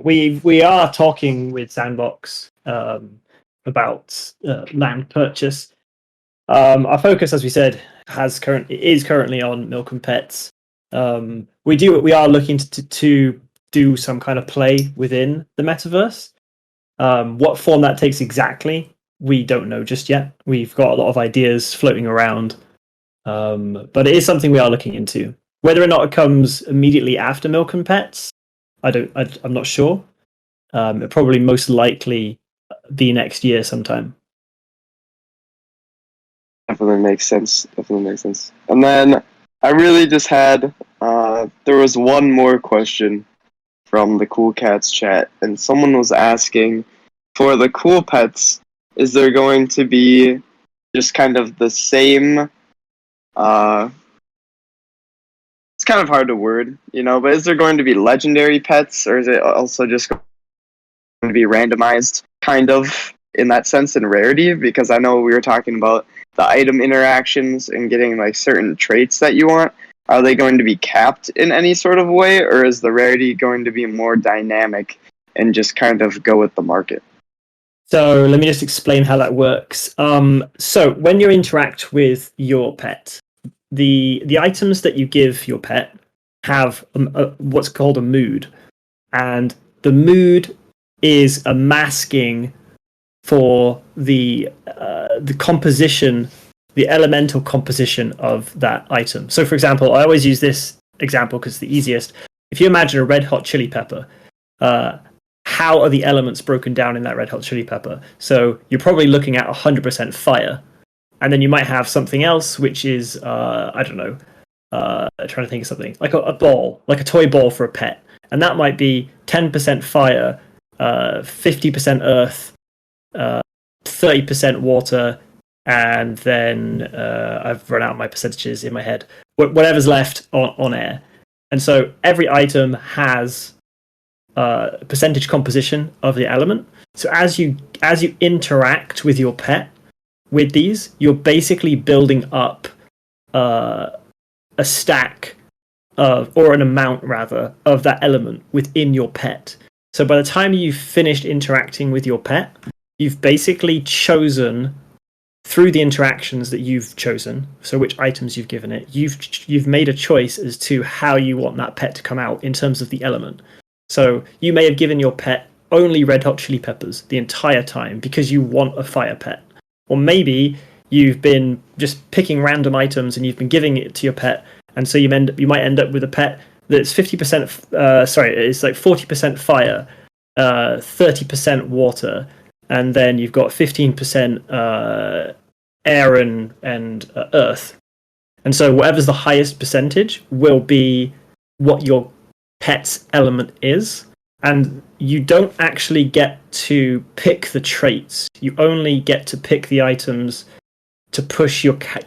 we are talking with Sandbox about land purchase. Our focus, as we said, is currently on Milk and Pets. We are looking to do some kind of play within the metaverse. What form that takes exactly, we don't know just yet. We've got a lot of ideas floating around, but it is something we are looking into. Whether or not it comes immediately after Milk and Pets, I'm not sure. It probably most likely be next year sometime. Definitely makes sense. And then I really just had there was one more question from the Cool Cats chat, and someone was asking, for the Cool Pets, is there going to be just kind of the same it's kind of hard to word, but is there going to be legendary pets, or is it also just going to be randomized kind of in that sense in rarity? Because I know we were talking about the item interactions and getting like certain traits that you want. Are they going to be capped in any sort of way, or is the rarity going to be more dynamic and just kind of go with the market? So let me just explain how that works. So when you interact with your pet, the items that you give your pet have what's called a mood, and the mood is a masking for the composition, the elemental composition of that item. So, for example, I always use this example because it's the easiest. If you imagine a red hot chili pepper, how are the elements broken down in that red hot chili pepper? So you're probably looking at 100% fire, and then you might have something else which is I don't know, trying to think of something like a ball, like a toy ball for a pet, and that might be 10% fire, 50% earth, 30% water, and then I've run out my percentages in my head. Whatever's left on air, and so every item has percentage composition of the element. So as you interact with your pet with these, you're basically building up a stack of, or an amount rather, of that element within your pet. So by the time you've finished interacting with your pet, you've basically chosen, through the interactions that you've chosen, so which items you've given it, you've made a choice as to how you want that pet to come out in terms of the element. So you may have given your pet only red hot chili peppers the entire time because you want a fire pet. Or maybe you've been just picking random items and you've been giving it to your pet, and so you might end up with a pet that's 50%. It's like 40% fire, 30% water, and then you've got 15% air and earth. And so whatever's the highest percentage will be what your pet's element is. And you don't actually get to pick the traits. You only get to pick the items to push your pet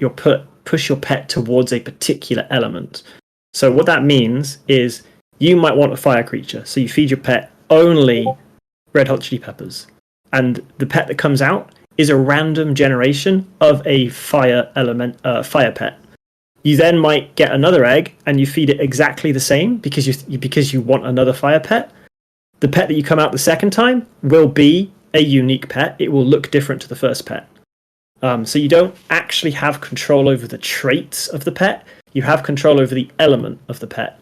towards a particular element. So what that means is you might want a fire creature, so you feed your pet only red hot chili peppers, and the pet that comes out is a random generation of a fire element, fire pet. You then might get another egg and you feed it exactly the same because you want another fire pet. The pet that you come out the second time will be a unique pet. It will look different to the first pet. So you don't actually have control over the traits of the pet. You have control over the element of the pet.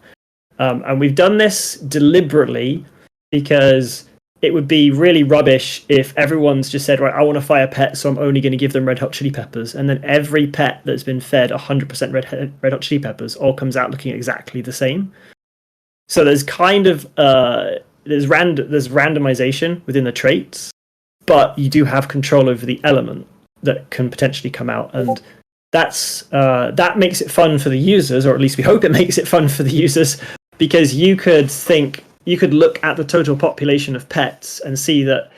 And we've done this deliberately because it would be really rubbish if everyone's just said, right, I want a fire pet, so I'm only going to give them red hot chili peppers. And then every pet that's been fed 100% red hot chili peppers all comes out looking exactly the same. So there's kind of there's randomization within the traits, but you do have control over the element that can potentially come out. And that makes it fun for the users, or at least we hope it makes it fun for the users, because you could look at the total population of pets and see that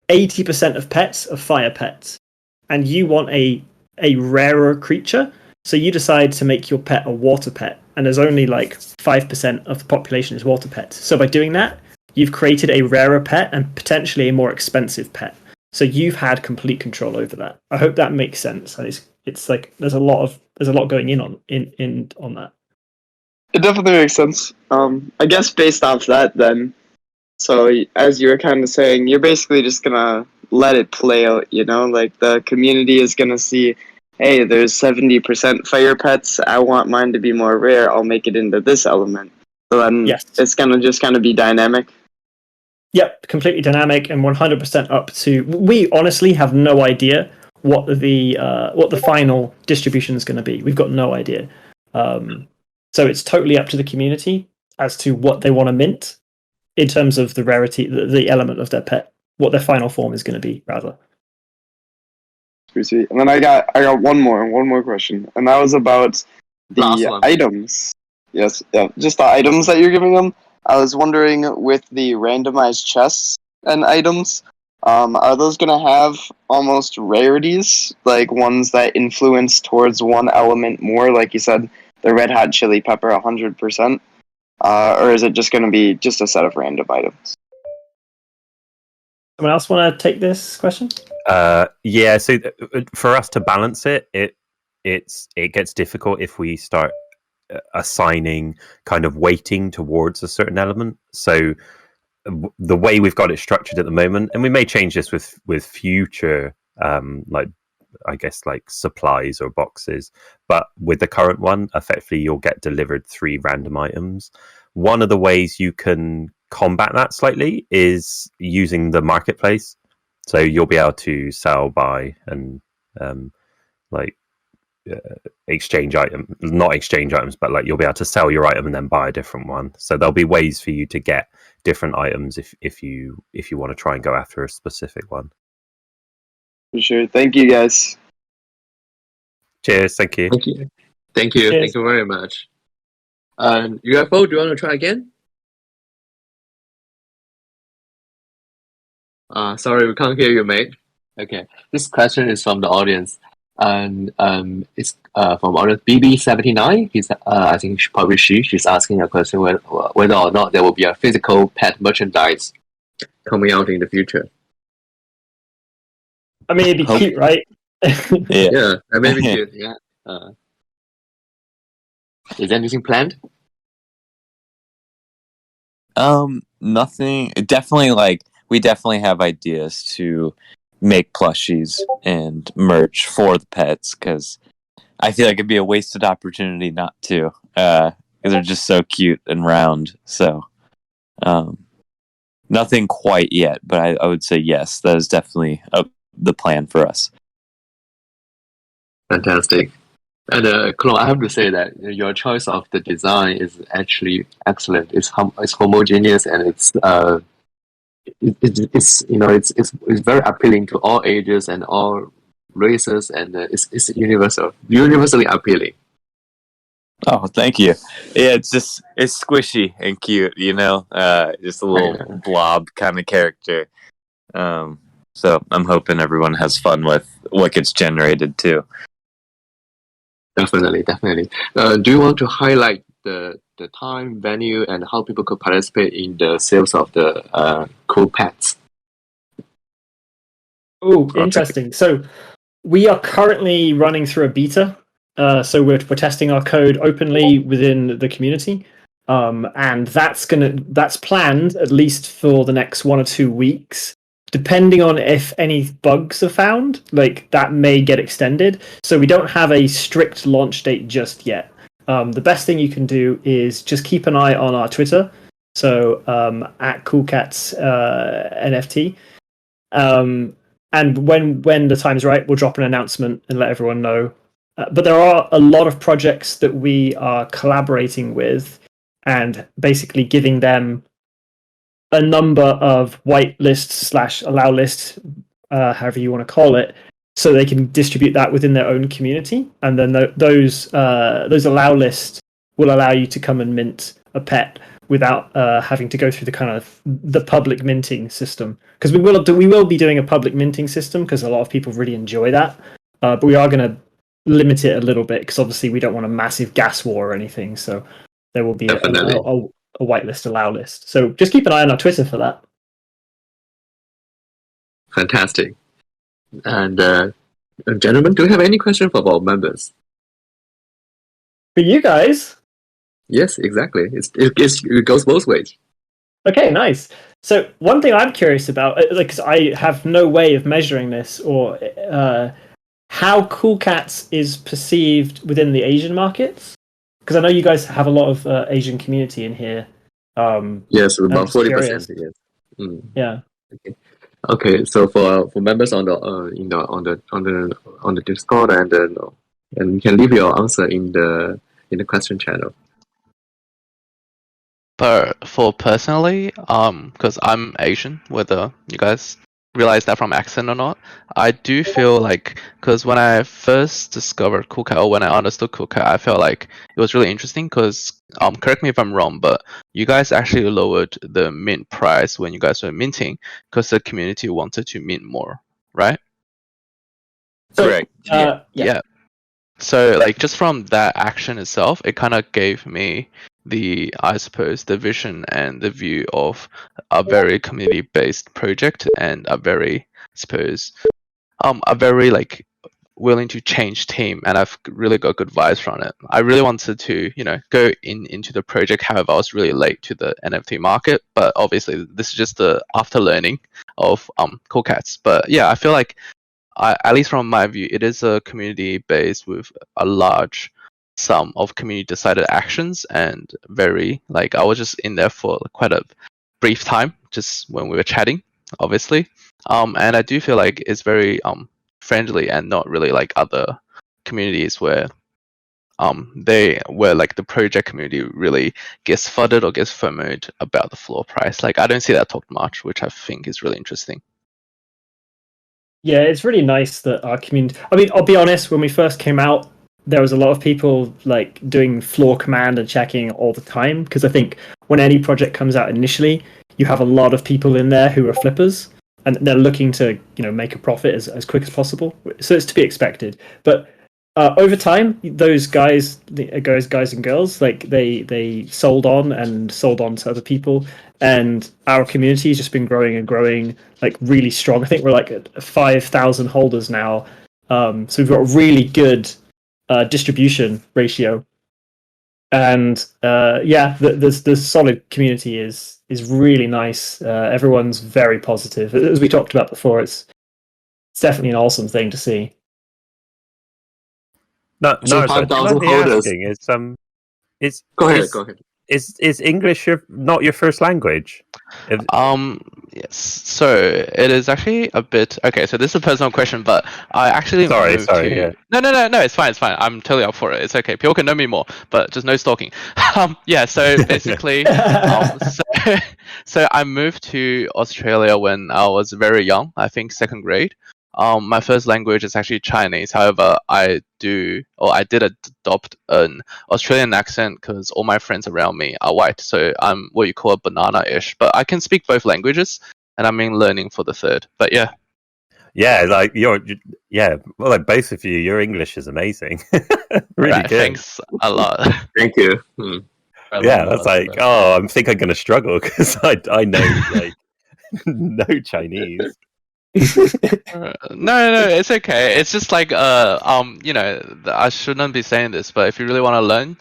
80% of pets are fire pets, and you want a rarer creature, so you decide to make your pet a water pet, and there's only like 5% of the population is water pets. So by doing that, you've created a rarer pet and potentially a more expensive pet. So you've had complete control over that. I hope that makes sense. And it's like there's a lot going in on that. It definitely makes sense. I guess based off that, then, so as you were kind of saying, you're basically just gonna let it play out. You know, like the community is gonna see, hey, there's 70% fire pets. I want mine to be more rare. I'll make it into this element. So then it's gonna just kind of be dynamic. Yep, completely dynamic and 100% up to. We honestly have no idea what the final distribution is going to be. We've got no idea. So it's totally up to the community as to what they want to mint in terms of the rarity, the element of their pet, what their final form is going to be, rather. And then I got one more question, and that was about the items. Yes, yeah, just the items that you're giving them. I was wondering, with the randomized chests and items, are those going to have almost rarities, like ones that influence towards one element more, like you said, the red hot chili pepper 100%? Or is it just going to be just a set of random items? Someone else want to take this question? Yeah, so for us to balance it gets difficult if we start assigning kind of weighting towards a certain element. So the way we've got it structured at the moment, and we may change this with future like I guess like supplies or boxes, but with the current one, effectively you'll get delivered 3 random items. One of the ways you can combat that slightly is using the marketplace. So you'll be able to sell, buy, and exchange not exchange items, but like you'll be able to sell your item and then buy a different one. So there'll be ways for you to get different items if you want to try and go after a specific one. For sure. Thank you, guys. Cheers. Thank you. Thank you very much. UFO, do you want to try again? Sorry, we can't hear you, mate. Okay, this question is from the audience, and it's from audience BB79. He's I think she's asking a question whether or not there will be a physical pet merchandise coming out in the future. I mean, it'd be cute, right? Yeah, maybe cute. Yeah. Is anything planned? Nothing. We definitely have ideas to make plushies and merch for the pets, because I feel like it'd be a wasted opportunity not to, because they're just so cute and round. So nothing quite yet, but I would say yes, that is definitely the plan for us. Fantastic. And Clon, I have to say that your choice of the design is actually excellent. It's homogeneous, and it's very appealing to all ages and all races, and it's universally appealing. Oh, thank you. Yeah, it's squishy and cute, just a little blob kind of character. So I'm hoping everyone has fun with what gets generated too. Definitely. Do you want to highlight the time, venue, and how people could participate in the sales of the cool pets? Oh, interesting. So we are currently running through a beta. So we're testing our code openly within the community, and that's planned at least for the next 1 or 2 weeks. Depending on if any bugs are found, like that may get extended. So we don't have a strict launch date just yet. The best thing you can do is just keep an eye on our Twitter. So at Coolcat's NFT. And when the time's right, we'll drop an announcement and let everyone know. But there are a lot of projects that we are collaborating with and basically giving them a number of white lists / allow lists, however you want to call it, so they can distribute that within their own community, and then those allow lists will allow you to come and mint a pet without having to go through the kind of the public minting system, because we will be doing a public minting system because a lot of people really enjoy that, but we are going to limit it a little bit because obviously we don't want a massive gas war or anything, so there will be a whitelist allow list. So just keep an eye on our Twitter for that. Fantastic. And gentlemen, do you have any questions for our members? For you guys? Yes, exactly. It goes both ways. Okay, nice. So one thing I'm curious about, because I have no way of measuring this, or how Coolcats is perceived within the Asian markets, because I know you guys have a lot of Asian community in here. Yes, about 40%. Yes. Mm. Yeah. Okay. So for members on the on the Discord, and you can leave your answer in the question channel. But for personally, because I'm Asian, whether you guys realize that from accent or not, I do feel like, because when I first discovered Coolcat, or when I understood Coolcat, I felt like it was really interesting because, correct me if I'm wrong, but you guys actually lowered the mint price when you guys were minting because the community wanted to mint more, right? Correct. Yeah. So like just from that action itself, it kind of gave me I suppose the vision and the view of a very community based project, and a very like willing to change team, and I've really got good vibes from it. I really wanted to, go into the project. However, I was really late to the NFT market, but obviously this is just the after learning of Coolcats. But yeah, I feel like at least from my view, it is a community based with a large sum of community decided actions, and very like I was just in there for quite a brief time, just when we were chatting, obviously. And I do feel like it's very friendly, and not really like other communities where like the project community really gets flooded or gets FOMO'd about the floor price. Like I don't see that talked much, which I think is really interesting. Yeah, it's really nice that our community. I mean, I'll be honest. When we first came out, there was a lot of people like doing floor command and checking all the time, because I think when any project comes out initially, you have a lot of people in there who are flippers, and they're looking to make a profit as quick as possible. So it's to be expected. But over time, those guys and girls, like they sold on to other people, and our community has just been growing and growing, like really strong. I think we're like at 5,000 holders now, so we've got a really good distribution ratio, and the solid community is really nice. Everyone's very positive, as we talked about before. It's definitely an awesome thing to see. Narza, 5,000 holders. Go ahead. Is English not your first language? Yes. So it is actually a bit okay. So this is a personal question, but I actually moved to. Yeah. No. It's fine. I'm totally up for it. It's okay. People can know me more, but just no stalking. Yeah. So basically, so I moved to Australia when I was very young. I think second grade. My first language is actually Chinese. However, I did adopt an Australian accent because all my friends around me are white. So I'm what you call a banana-ish. But I can speak both languages, and I'm in learning for the third. But yeah. Yeah, like well, like both of you, your English is amazing. Really good. Thanks a lot. Thank you. Yeah, that's like, I think I'm going to struggle because I know like no Chinese. No, it's okay. It's just like I shouldn't be saying this, but if you really want to learn,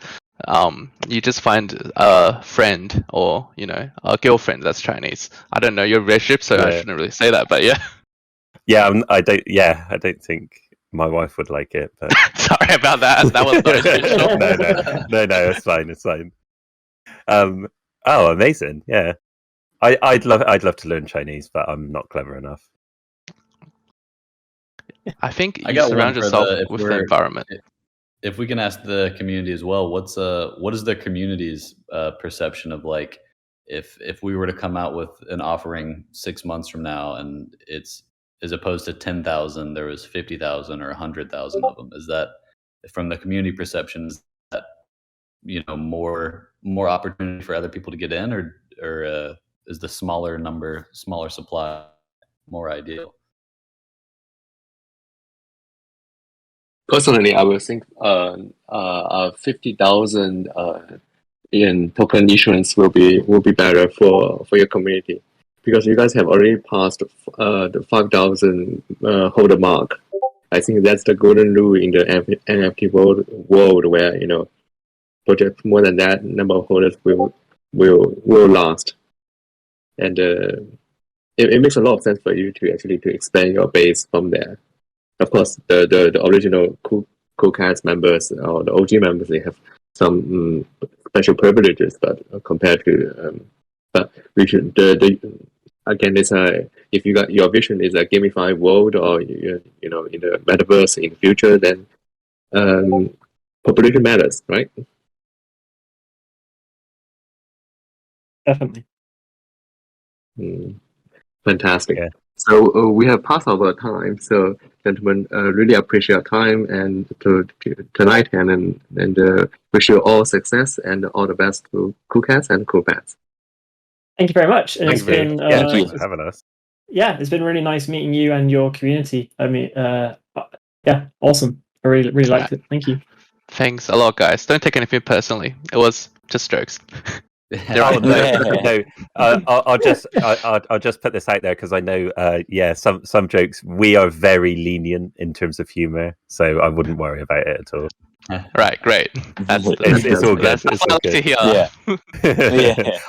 you just find a friend or a girlfriend that's Chinese. I don't know your relationship, so I shouldn't really say that, but yeah. Yeah, I don't think my wife would like it. But sorry about that. That was not no, it's fine. Oh, amazing! Yeah, I'd love to learn Chinese, but I'm not clever enough. I think you surround yourself with the environment. If we can ask the community as well, what is the community's perception of like if we were to come out with an offering 6 months from now and it's as opposed to 10,000, there was 50,000 or 100,000 of them. Is that, from the community perception, is that more opportunity for other people to get in, or is the smaller supply more ideal? Personally, I would think 50,000 in token issuance will be better for your community, because you guys have already passed the 5,000 holder mark. I think that's the golden rule in the NFT world where projects more than that number of holders will last, and it makes a lot of sense for you to expand your base from there. Of course, the original Coolcat members or the OG members, they have some special privileges, but compared to but we should again, it's if you got your vision is a gamified world, or in the metaverse in the future, then population matters, right? Definitely. Fantastic. Yeah. So we have passed our time. So, gentlemen, really appreciate your time and tonight, and wish you all success and all the best to Coolcats and Coolpats. Thank you very much. And Thank you for having us. Yeah, it's been really nice meeting you and your community. I mean, yeah, awesome. I really liked it. Thank you. Thanks a lot, guys. Don't take anything personally. It was just jokes. I'll just put this out there, because I know some jokes, we are very lenient in terms of humor, so I wouldn't worry about it at all. Right, great. It's all good. It's all good. Yeah.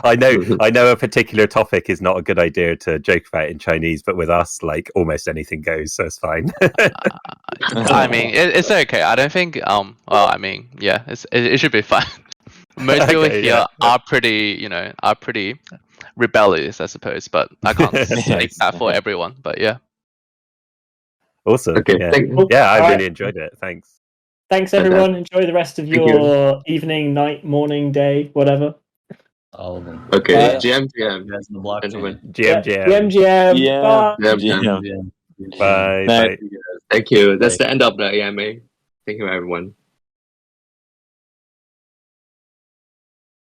I know a particular topic is not a good idea to joke about in Chinese, but with us, like, almost anything goes, so it's fine. I mean, it's okay. I don't think. Well, I mean, yeah, it should be fine. Most people here are pretty rebellious, I suppose, but I can't speak that for everyone. But yeah. Awesome. Okay. I really enjoyed it. Thanks. Thanks, everyone. Enjoy the rest of your evening, night, morning, day, whatever. All of them. Okay. GM. GM. Bye. Thank you. That's the end of the AMA. Thank you, everyone.